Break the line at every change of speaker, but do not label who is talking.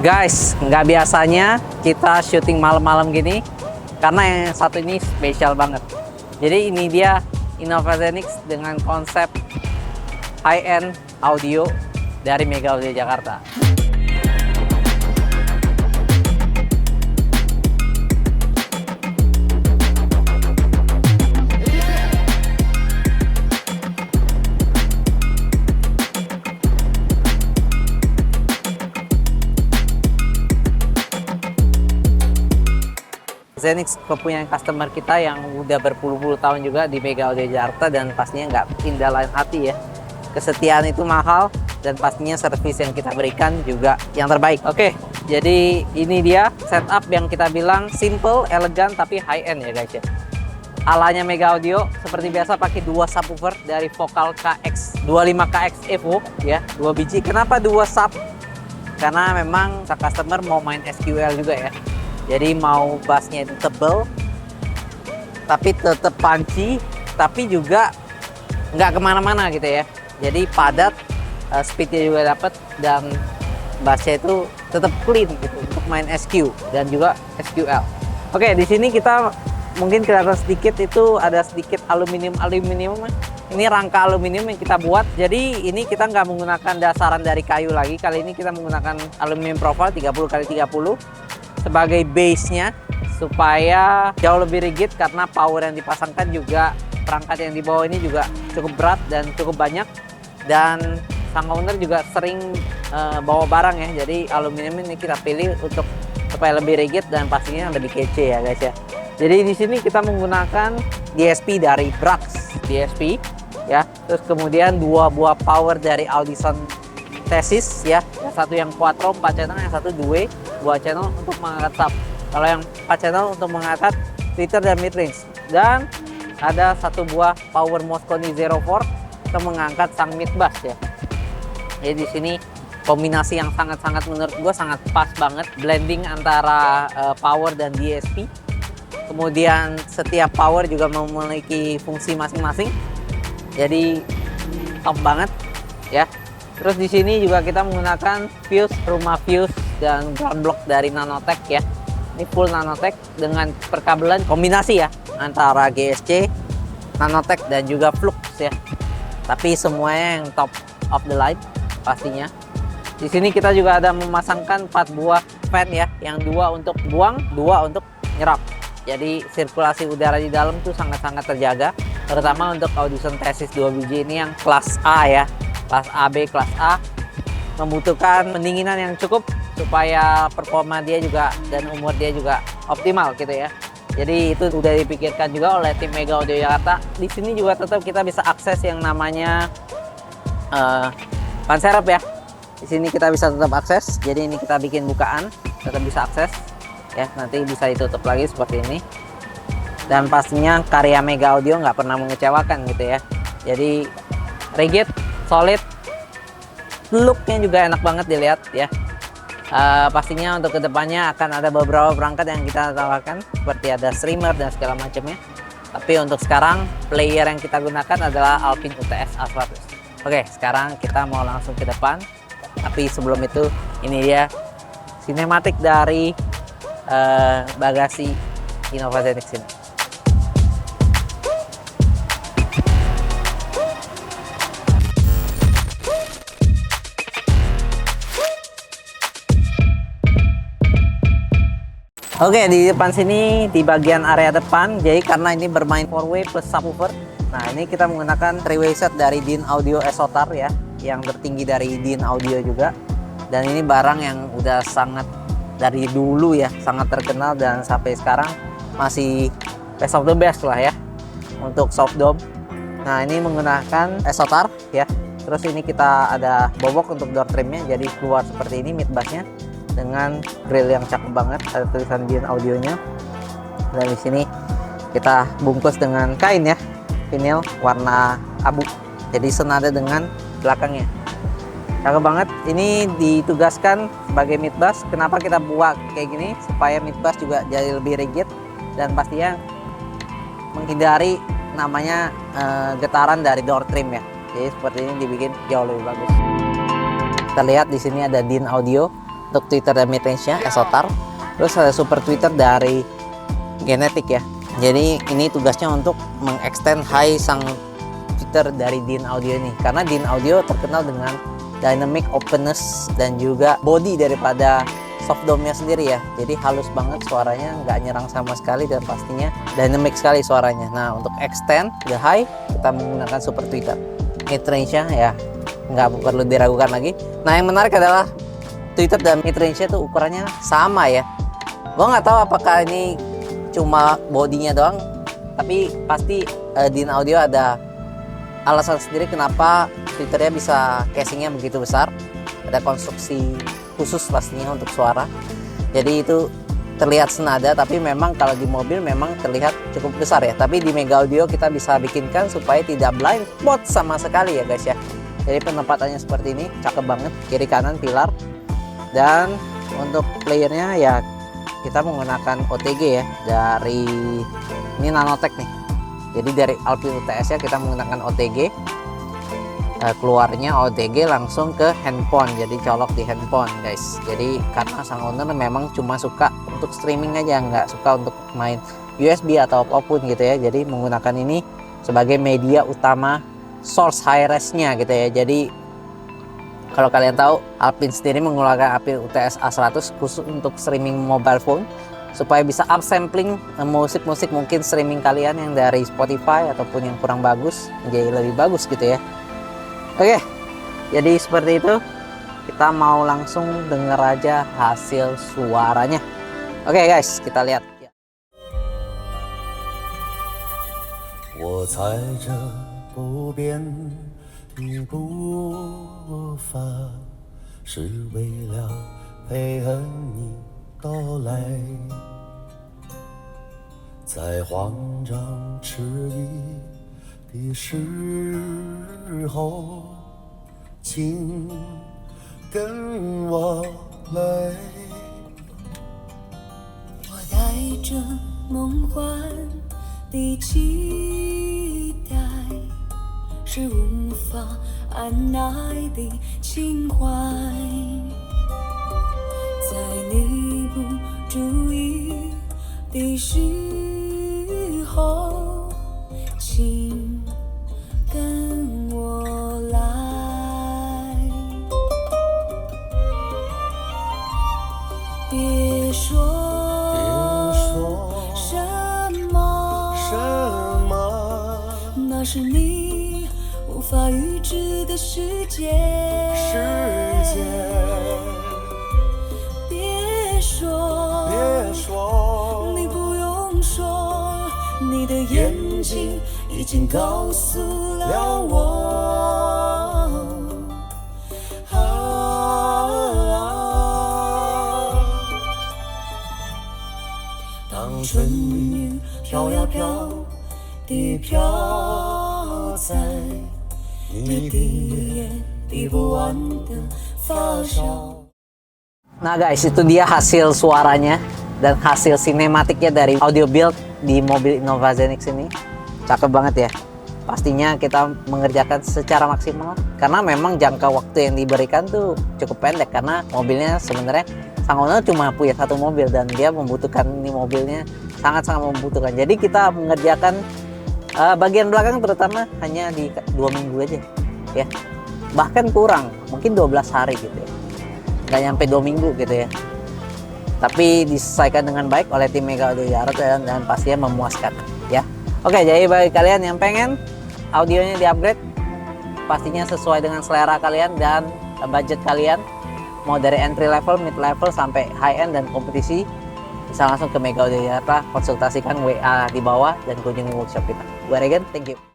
Guys, nggak biasanya kita syuting malam-malam gini karena yang satu ini spesial banget. Jadi ini dia Innovazenix dengan konsep high-end audio dari Mega Audio Jakarta. Zenix kepunyaan customer kita yang udah berpuluh-puluh tahun juga di Mega Audio Jakarta, dan pastinya nggak pindah lain hati ya. Kesetiaan itu mahal dan pastinya servis yang kita berikan juga yang terbaik. Oke, jadi ini dia setup yang kita bilang simple, elegan tapi high end ya guys ya. Alanya Mega Audio seperti biasa pakai dua subwoofer dari Vocal KX 25KX Evo ya, 2 biji. Kenapa 2 sub? Karena memang customer mau main SQL juga ya. Jadi mau bassnya itu tebel, tapi tetap punchy, tapi juga nggak kemana-mana gitu ya. Jadi padat, speednya juga dapat, dan bassnya itu tetap clean gitu untuk main SQ dan juga SQL. Oke, di sini kita mungkin kelihatan sedikit itu ada sedikit aluminium. Ini rangka aluminium yang kita buat. Jadi ini kita nggak menggunakan dasaran dari kayu lagi. Kali ini kita menggunakan aluminium profile 30x30. Sebagai base-nya supaya jauh lebih rigid, karena power yang dipasangkan juga perangkat yang di bawah ini juga cukup berat dan cukup banyak, dan sang owner juga sering bawa barang ya. Jadi aluminium ini kita pilih untuk supaya lebih rigid dan pastinya lebih kece ya guys ya. Jadi di sini kita menggunakan DSP dari Brax DSP ya. Terus kemudian 2 buah power dari Audison Thesis ya. Yang satu yang quattro 4 channel, yang satu 2 channel untuk mengangkat sub. Kalau yang 4 channel untuk mengangkat tweeter dan mid range, dan ada 1 buah power Mosconi 04 untuk mengangkat sang mid bass ya. Jadi di sini kombinasi yang sangat-sangat menurut gue sangat pas banget, blending antara power dan DSP. Kemudian setiap power juga memiliki fungsi masing-masing. Jadi top banget ya. Terus di sini juga kita menggunakan fuse, rumah fuse dan ground block dari Nanotech ya. Ini full Nanotech dengan perkabelan kombinasi ya antara GSC, Nanotech dan juga Flux ya. Tapi semuanya yang top of the line pastinya. Di sini kita juga ada memasangkan 4 buah fan ya, yang 2 untuk buang, 2 untuk nyerap. Jadi sirkulasi udara di dalam tuh sangat-sangat terjaga, terutama untuk Audison Thesis 2 biji ini yang kelas A ya. Kelas AB, kelas A membutuhkan pendinginan yang cukup supaya performa dia juga dan umur dia juga optimal gitu ya. Jadi itu udah dipikirkan juga oleh tim Mega Audio Jakarta. Di sini juga tetap kita bisa akses yang namanya ban serep ya. Di sini kita bisa tetap akses. Jadi ini kita bikin bukaan, tetap bisa akses ya. Nanti bisa ditutup lagi seperti ini. Dan pastinya karya Mega Audio nggak pernah mengecewakan gitu ya. Jadi rigid, solid, looknya juga enak banget dilihat ya. Pastinya untuk kedepannya akan ada beberapa perangkat yang kita tawarkan, seperti ada streamer dan segala macamnya. Tapi untuk sekarang player yang kita gunakan adalah Alpine UTS A100. Oke, sekarang kita mau langsung ke depan. Tapi sebelum itu ini dia sinematik dari bagasi Innovazenix ini. Oke, di depan sini di bagian area depan, jadi karena ini bermain 4-way plus subwoofer. Nah, ini kita menggunakan 3-way set dari Dean Audio Esotar ya, yang tertinggi dari Dean Audio juga. Dan ini barang yang udah sangat dari dulu ya, sangat terkenal dan sampai sekarang masih best of the best lah ya untuk soft dome. Nah, ini menggunakan Esotar ya. Terus ini kita ada bobok untuk door trimnya, jadi keluar seperti ini mid bassnya dengan grill yang cakep banget, ada tulisan Dean Audionya. Dan di sini kita bungkus dengan kain ya, vinyl warna abu, jadi senada dengan belakangnya. Cakep banget. Ini ditugaskan sebagai mid bass. Kenapa kita buat kayak gini? Supaya mid bass juga jadi lebih rigid dan pastinya menghindari namanya getaran dari door trim ya. Jadi seperti ini dibikin jauh lebih bagus. Kita lihat di sini ada Dean Audio untuk tweeter dan midrange-nya Esotar. Terus ada super tweeter dari Genetic ya. Jadi ini tugasnya untuk mengextend high sang tweeter dari DIN Audio ini, karena DIN Audio terkenal dengan dynamic openness dan juga body daripada soft dome-nya sendiri ya. Jadi halus banget suaranya, nggak nyerang sama sekali, dan pastinya dynamic sekali suaranya. Nah, untuk extend the high kita menggunakan super tweeter. Mid-range-nya ya nggak perlu diragukan lagi. Nah, yang menarik adalah tweeter dan mid-range-nya tuh ukurannya sama ya. Gua nggak tahu apakah ini cuma bodinya doang, tapi pasti DIN Audio ada alasan sendiri kenapa tweeternya bisa casingnya begitu besar. Ada konstruksi khusus pastinya untuk suara, jadi itu terlihat senada, tapi memang kalau di mobil memang terlihat cukup besar ya. Tapi di Mega Audio kita bisa bikinkan supaya tidak blind spot sama sekali ya guys ya. Jadi penempatannya seperti ini, cakep banget, kiri kanan pilar. Dan untuk playernya ya kita menggunakan OTG ya, dari ini Nanotech nih. Jadi dari Alpine UTS ya kita menggunakan OTG. Keluarnya OTG langsung ke handphone, jadi colok di handphone guys. Jadi karena sang owner memang cuma suka untuk streaming aja, nggak suka untuk main USB atau apapun gitu ya. Jadi menggunakan ini sebagai media utama source high res-nya gitu ya. Jadi kalau kalian tahu, Alpine sendiri menggunakan Alpine UTS A100 khusus untuk streaming mobile phone, supaya bisa upsampling musik-musik mungkin streaming kalian yang dari Spotify ataupun yang kurang bagus menjadi lebih bagus gitu ya. Oke, jadi seperti itu. Kita mau langsung denger aja hasil suaranya. Oke guys, kita lihat.
我踩着不变的步伐，是为了配合你到来，在慌张迟疑的时候，请跟我来。
我带着梦幻的期待，是无法按耐的情怀，在你不注意的时候，请跟我来。别说什么，那是你无法预知的世界。别说，你不用说，你的眼睛已经告诉了我。当春雨飘呀飘地飘在你滴也滴不完的发梢。
Nah guys, itu dia hasil suaranya dan hasil sinematiknya dari audio build di mobil Innova Zenix ini. Cakep banget ya. Pastinya kita mengerjakan secara maksimal karena memang jangka waktu yang diberikan tuh cukup pendek, karena mobilnya sebenarnya sang owner cuma punya satu mobil dan dia membutuhkan ini mobilnya sangat-sangat membutuhkan. Jadi kita mengerjakan bagian belakang terutama hanya di 2 minggu aja ya. Bahkan kurang, mungkin 12 hari gitu ya. Nggak nyampe 2 minggu gitu ya, tapi diselesaikan dengan baik oleh tim Mega Audio Jakarta dan pastinya memuaskan ya. Oke, jadi bagi kalian yang pengen audionya di upgrade, pastinya sesuai dengan selera kalian dan budget kalian, mau dari entry level, mid level sampai high end dan kompetisi, bisa langsung ke Mega Audio Jakarta, konsultasikan WA di bawah dan kunjungi workshop kita. Gue Regen, thank you.